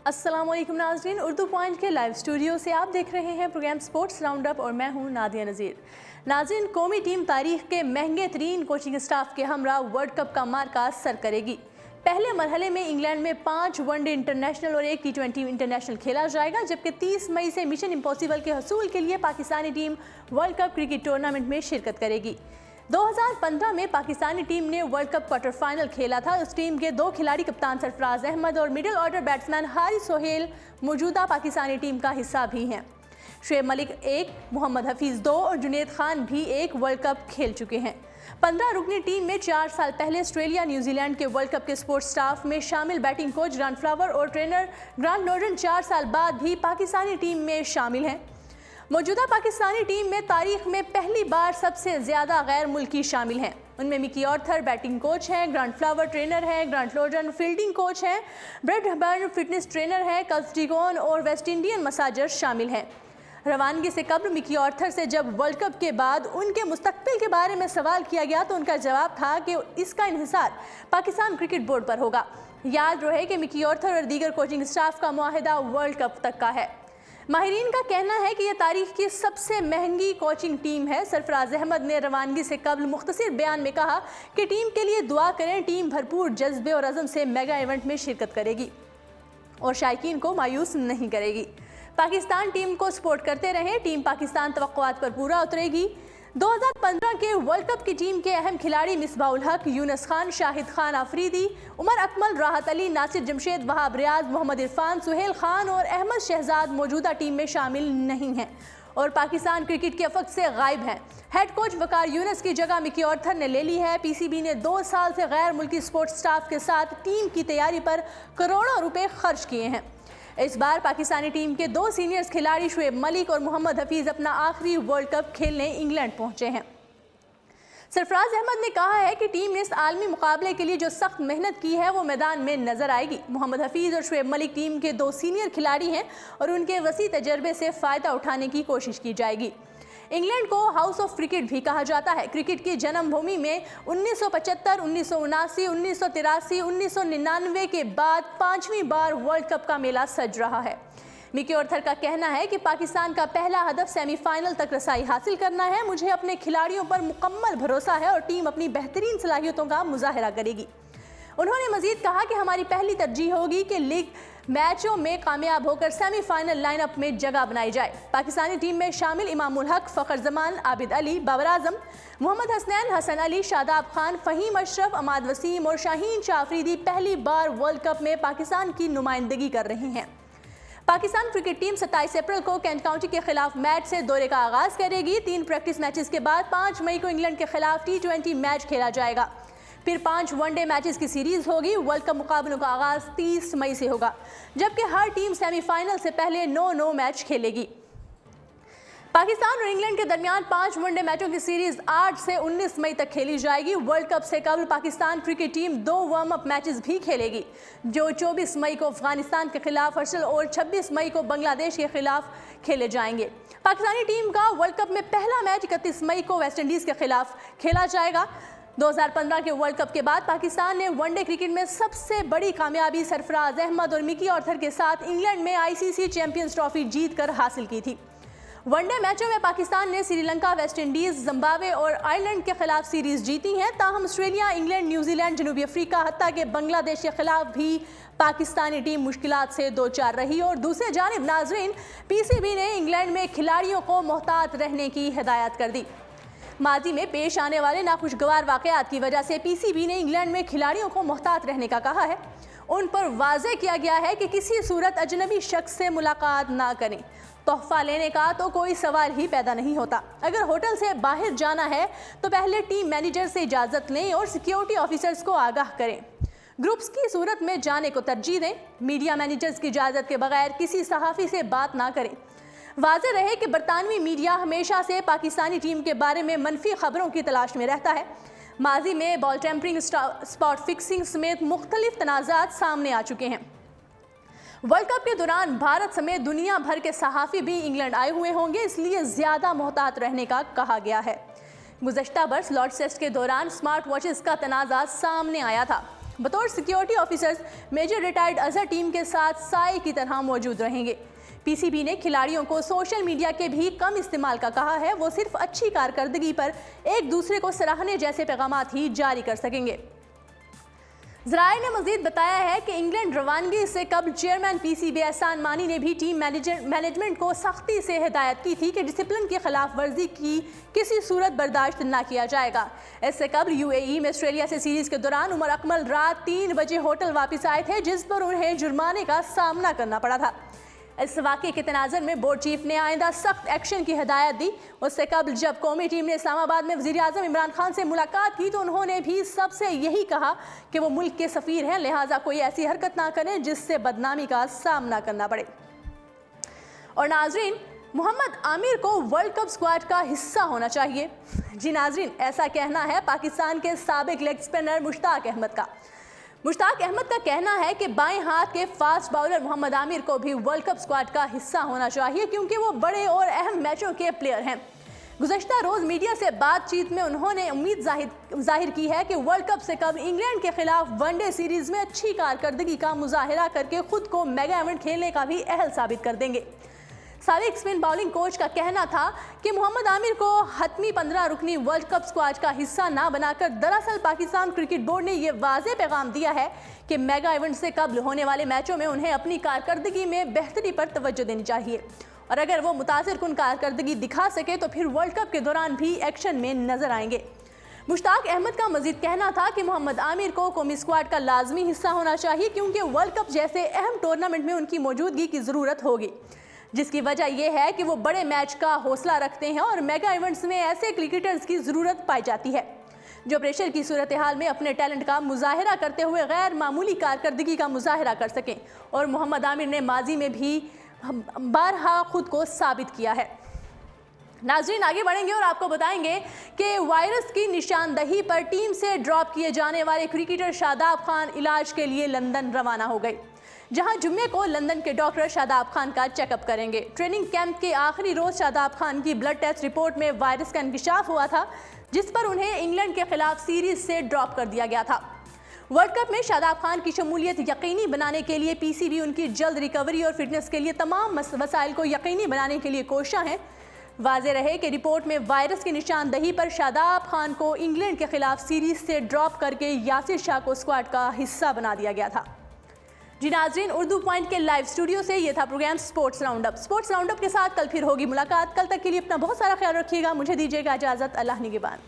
अस्सलाम वालेकुम नाज़रीन, उर्दू पॉइंट के लाइव स्टूडियो से आप देख रहे हैं प्रोग्राम स्पोर्ट्स राउंड अप और मैं हूं नादिया नज़ीर। नाज़रीन, कौमी टीम तारीख के महंगे तरीन कोचिंग स्टाफ के हमरा वर्ल्ड कप का मार्का सर करेगी। पहले मरहले में इंग्लैंड में 5 वनडे इंटरनेशनल और 1 T20 इंटरनेशनल खेला जाएगा, जबकि 30 मई से मिशन इम्पॉसिबल के हसूल के लिए Pakistani team world cup cricket tournament में शिरकत करेगी। 2015 में पाकिस्तानी टीम ने वर्ल्ड कप क्वार्टर फाइनल खेला था। उस टीम के 2 खिलाड़ी कप्तान सरफराज अहमद और middle order batsman Haris Sohail मौजूदा पाकिस्तानी टीम का हिस्सा भी हैं। शुएब मलिक 1, मोहम्मद हफीज़ 2 और जुनेद खान भी 1 वर्ल्ड कप खेल चुके हैं। 15 रुकनी टीम में 4 साल पहले ऑस्ट्रेलिया न्यूजीलैंड के वर्ल्ड कप के स्पोर्ट्स स्टाफ में शामिल बैटिंग कोच ग्रांट फ्लावर और ट्रेनर ग्रांट नॉर्टन 4 साल बाद भी पाकिस्तानी टीम में शामिल हैं। मौजूदा पाकिस्तानी टीम में तारीख में पहली बार सबसे ज़्यादा गैर मुल्की शामिल हैं। उनमें मिकी ऑर्थर बैटिंग कोच हैं, ग्रांट फ्लावर ट्रेनर हैं, ग्रांट नॉर्टन फील्डिंग कोच हैं, ब्रेट हबर्न फिटनेस ट्रेनर हैं, कल्फ डिगॉन और वेस्ट इंडियन मसाजर शामिल हैं। रवानगी से कबल मिकी ऑर्थर से जब वर्ल्ड कप के बाद उनके मुस्तकबिल के बारे में सवाल किया गया तो उनका जवाब था कि इसका इन्हिसार पाकिस्तान क्रिकेट बोर्ड पर होगा। याद रहे कि मिकी ऑर्थर और दीगर कोचिंग स्टाफ का मुआहिदा वर्ल्ड कप तक का है। माहिरीन का कहना है कि यह तारीख की सबसे महंगी कोचिंग टीम है। सरफराज अहमद ने रवानगी से कबल मुख्तसर बयान में कहा कि टीम के लिए दुआ करें, टीम भरपूर जज्बे और अज़म से मेगा इवेंट में शिरकत करेगी और शायकीन को मायूस नहीं करेगी। पाकिस्तान टीम को सपोर्ट करते रहें, टीम पाकिस्तान तवक्कुआत पर पूरा उतरेगी। 2015 के वर्ल्ड कप की टीम के अहम खिलाड़ी मिसबाउल हक, यूनुस खान, शाहिद खान आफरीदी, उमर अकमल, राहत अली, नासिर जमशेद, वहाब रियाज, मोहम्मद इरफान, सुहेल खान और अहमद शहजाद मौजूदा टीम में शामिल नहीं हैं और पाकिस्तान क्रिकेट के अफक से गायब हैं। हेड कोच वकार यूनुस की जगह मिकी ऑर्थर ने ले ली है। पीसीबी ने 2 साल से गैर मुल्की स्पोर्ट्स स्टाफ के साथ टीम की तैयारी पर करोड़ों रुपए खर्च किए हैं। इस बार पाकिस्तानी टीम के 2 सीनियर्स खिलाड़ी शुएब मलिक और मोहम्मद हफीज़ अपना आखिरी वर्ल्ड कप खेलने इंग्लैंड पहुंचे हैं। सरफराज अहमद ने कहा है कि टीम ने इस आलमी मुकाबले के लिए जो सख्त मेहनत की है वो मैदान में नजर आएगी। मोहम्मद हफीज़ और शुएब मलिक टीम के 2 सीनियर खिलाड़ी हैं और उनके वसी तजर्बे से फ़ायदा उठाने की कोशिश की जाएगी। इंग्लैंड को हाउस ऑफ क्रिकेट भी कहा जाता है। क्रिकेट की जन्मभूमि में 1975, 1979, 1983, 1999 के बाद 5वीं बार वर्ल्ड कप का मेला सज रहा है। मिकी ऑर्थर का कहना है कि पाकिस्तान का पहला हदफ सेमीफाइनल तक रसाई हासिल करना है। मुझे अपने खिलाड़ियों पर मुकम्मल भरोसा है और टीम अपनी बेहतरीन सलाहियतों का मुजाहरा करेगी। उन्होंने मजीद कहा कि हमारी पहली तरजीह होगी कि लीग मैचों में कामयाब होकर सेमीफाइनल लाइनअप में जगह बनाई जाए। पाकिस्तानी टीम में शामिल इमामुल हक, फ़खर जमान, आबिद अली, बाबर आजम, मोहम्मद हसनैन, हसन अली, शादाब खान, फ़हीम अशरफ, अमाद वसीम और शाहीन शाह आफरीदी पहली बार वर्ल्ड कप में पाकिस्तान की नुमाइंदगी कर रहे हैं। पाकिस्तान क्रिकेट टीम 27 अप्रैल को कैंट काउंटी के खिलाफ मैच से दौरे का आगाज़ करेगी। 3 प्रैक्टिस मैचेस के बाद 5 मई को इंग्लैंड के खिलाफ T20 मैच खेला जाएगा। फिर 5 वनडे मैचेस की सीरीज होगी। वर्ल्ड कप मुकाबलों का आगाज़ 30 मई से होगा, जबकि हर टीम सेमीफाइनल से पहले 9 मैच खेलेगी। पाकिस्तान और इंग्लैंड के दरमियान 5 वनडे मैचों की सीरीज 8 से 19 मई तक खेली जाएगी। वर्ल्ड कप से कबल Pakistan cricket team 2 warm up matches भी खेलेगी, जो 24 मई को अफगानिस्तान के खिलाफ हर्षल और 26 मई को बांग्लादेश के खिलाफ खेले जाएंगे। पाकिस्तानी टीम का वर्ल्ड कप में पहला मैच 31 मई को वेस्ट इंडीज़ के खिलाफ खेला जाएगा। 2015 के वर्ल्ड कप के बाद पाकिस्तान ने वनडे क्रिकेट में सबसे बड़ी कामयाबी सरफराज अहमद और मिकी ऑर्थर के साथ इंग्लैंड में ICC चैंपियंस ट्रॉफी जीतकर हासिल की थी। वनडे मैचों में पाकिस्तान ने श्रीलंका, वेस्ट इंडीज़, जिम्बाब्वे और आयरलैंड के खिलाफ सीरीज जीती हैं। ताहम ऑस्ट्रेलिया, इंग्लैंड, न्यूजीलैंड, जनूबी अफ्रीका, हत्ता के बांग्लादेश के खिलाफ भी पाकिस्तानी टीम मुश्किलात से दो चार रही। और दूसरे जानिब नाजरीन, पीसीबी ने इंग्लैंड में खिलाड़ियों को मोहतात रहने की हिदायत कर दी। माजी में पेश आने वाले नाखुशगवार वाक़यात की वजह से पीसीबी ने इंग्लैंड में खिलाड़ियों को मोहतात रहने का कहा है। उन पर वाज़ेह किया गया है कि किसी सूरत अजनबी शख्स से मुलाकात ना करें। तोहफा लेने का तो कोई सवाल ही पैदा नहीं होता। अगर होटल से बाहर जाना है तो पहले टीम मैनेजर से इजाज़त लें और सिक्योरिटी ऑफिसर्स को आगाह करें। ग्रुप्स की सूरत में जाने को तरजीह दें। मीडिया मैनेजर्स की इजाज़त के बगैर किसी सहाफ़ी से बात ना करें। वाज़ेह रहे कि बरतानवी मीडिया हमेशा से पाकिस्तानी टीम के बारे में मनफी खबरों की तलाश में रहता है। माजी में बॉल टेम्परिंग, स्पॉट फिक्सिंग समेत मुख्तलिफ तनाज़ात सामने आ चुके हैं। वर्ल्ड कप के दौरान भारत समेत दुनिया भर के सहाफ़ी भी इंग्लैंड आए हुए होंगे, इसलिए ज़्यादा मोहतात रहने का कहा गया है। गुज़श्ता बरस लॉर्ड्स टेस्ट के दौरान स्मार्ट वॉचेस का तनाज़ा सामने आया था। बतौर security officers major retired Azhar team के साथ साए की तरह मौजूद रहेंगे। पीसीबी ने खिलाड़ियों को सोशल मीडिया के भी कम इस्तेमाल का कहा है। वो सिर्फ अच्छी कारकर्दगी पर एक दूसरे को सराहने जैसे पैगामात ही जारी कर सकेंगे। ज़राए ने मजीद बताया है कि इंग्लैंड रवानगी से कबल चेयरमैन पीसीबी एहसान मानी ने भी टीम मैनेजमेंट को सख्ती से हिदायत की थी कि डिसिप्लिन की खिलाफ वर्जी की किसी सूरत बर्दाश्त न किया जाएगा। इससे कबल यूएई में ऑस्ट्रेलिया से सीरीज के दौरान उमर अकमल रात 3 बजे होटल वापस आए थे, जिस पर उन्हें जुर्माने का सामना करना पड़ा था। इस वाक़े के तनाज़ुर में बोर्ड चीफ ने आइंदा सख्त एक्शन की हिदायत दी। उससे कबल जब कौमी टीम ने इस्लामाबाद में वज़ीर-ए-आज़म इमरान खान से मुलाकात की तो उन्होंने भी सबसे यही कहा कि वो मुल्क के सफ़ीर हैं, लिहाजा कोई ऐसी हरकत ना करें जिससे बदनामी का सामना करना पड़े। और नाजरीन, मोहम्मद आमिर को वर्ल्ड कप स्क्वाड का हिस्सा होना चाहिए। जी नाजरीन, ऐसा कहना है पाकिस्तान के साबिक लेग स्पिनर मुश्ताक अहमद का। मुश्ताक अहमद का कहना है कि बाएं हाथ के फास्ट बाउलर मोहम्मद आमिर को भी वर्ल्ड कप स्क्वाड का हिस्सा होना चाहिए, क्योंकि वो बड़े और अहम मैचों के प्लेयर हैं। गुज़श्ता रोज़ मीडिया से बातचीत में उन्होंने उम्मीद जाहिर की है कि वर्ल्ड कप से कब इंग्लैंड के खिलाफ वनडे सीरीज़ में अच्छी कारकर्दगी का मुजाहिरा करके खुद को मेगा इवेंट खेलने का भी अहल साबित कर देंगे। साबिक स्पिन बॉलिंग कोच का कहना था कि मोहम्मद आमिर को हतमी 15 रुकनी वर्ल्ड कप स्क्वाड का हिस्सा ना बनाकर दरअसल पाकिस्तान क्रिकेट बोर्ड ने यह वाज़ेह पैगाम दिया है कि मेगा इवेंट से कबल होने वाले मैचों में उन्हें अपनी कारकर्दगी में बेहतरी पर तवज्जो देनी चाहिए, और अगर वो मुतासिर कुन कारकर्दगी दिखा सके तो फिर वर्ल्ड कप के दौरान भी एक्शन में नजर आएंगे। मुश्ताक अहमद का मजीद कहना था कि मोहम्मद आमिर को कौमी स्क्वाड का लाजमी हिस्सा होना चाहिए, क्योंकि वर्ल्ड कप जैसे अहम टूर्नामेंट में उनकी मौजूदगी की ज़रूरत होगी, जिसकी वजह यह है कि वो बड़े मैच का हौसला रखते हैं और मेगा इवेंट्स में ऐसे क्रिकेटर्स की ज़रूरत पाई जाती है जो प्रेशर की सूरत हाल में अपने टैलेंट का मुजाहिरा करते हुए गैर मामूली कारकर्दगी का मुजाहिरा कर सकें, और मोहम्मद आमिर ने माजी में भी बारहा खुद को साबित किया है। नाज़रीन, आगे बढ़ेंगे और आपको बताएंगे कि वायरस की निशानदही पर टीम से ड्रॉप किए जाने वाले क्रिकेटर शादाब खान इलाज के लिए लंदन रवाना हो गए, जहां जुम्मे को लंदन के डॉक्टर शादाब खान का चेकअप करेंगे। ट्रेनिंग कैंप के आखिरी रोज शादाब खान की ब्लड टेस्ट रिपोर्ट में वायरस का इंकशाफ हुआ था, जिस पर उन्हें इंग्लैंड के खिलाफ सीरीज से ड्रॉप कर दिया गया था। वर्ल्ड कप में शादाब खान की शमूलियत यकीनी बनाने के लिए पीसीबी उनकी जल्द रिकवरी और फिटनेस के लिए तमाम वसाइल को यकीनी बनाने के लिए कोशिश है। वाज़ेह रहे कि रिपोर्ट में वायरस की निशानदही पर शादाब खान को इंग्लैंड के खिलाफ सीरीज से ड्रॉप करके यासिर शाह को स्क्वाड का हिस्सा बना दिया गया था। जी नाज़रीन, उर्दू पॉइंट के लाइव स्टूडियो से ये था program sports roundup. Sports roundup के साथ कल फिर होगी मुलाकात। कल तक के लिए अपना बहुत सारा ख्याल रखिएगा। मुझे दीजिएगा इजाज़त। अल्लाह निगहबान।